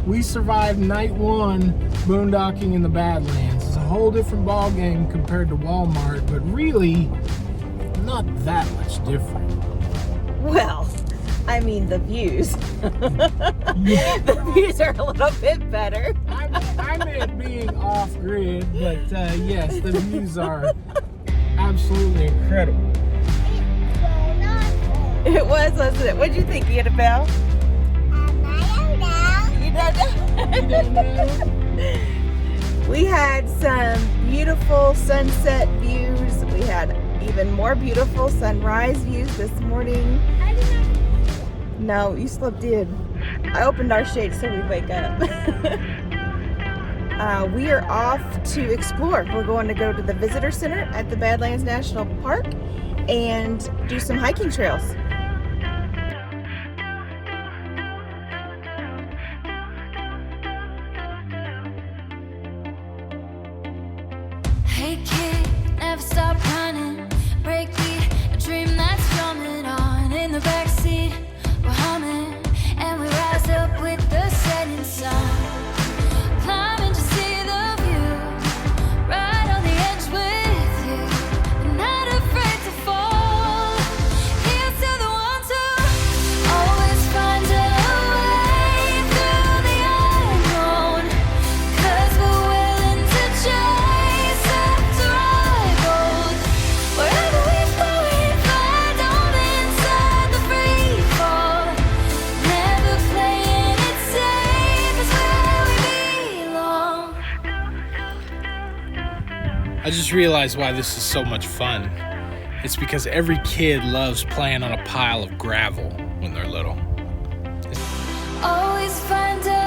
We survived night one boondocking in the Badlands. It's a whole different ball game compared to Walmart, but really not that much different. Well, I mean the views. The views are a little bit better. I meant being off-grid, but yes, the views are absolutely incredible. It was, wasn't it? What did you think, Annabelle? You don't know? We had some beautiful sunset views. We had even more beautiful sunrise views this morning. No, you slept in. I opened our shade so we'd wake up. We are off to explore. We're going to go to the visitor center at the Badlands National Park and do some hiking trails. Hey kid, never stop running. Breakbeat, a dream that's drumming on. In the backseat, we're humming, and we rise up with the setting sun. Climbing to see the view, right on the edge with you. Not afraid to fall. Here's to the ones who always find a way through the unknown. 'Cause we're willing to chase after our goals. Wherever we go, we find home inside the free fall. Never playing it safe is where we belong. I just realized why this is so much fun. It's because every kid loves playing on a pile of gravel when they're little. Always find a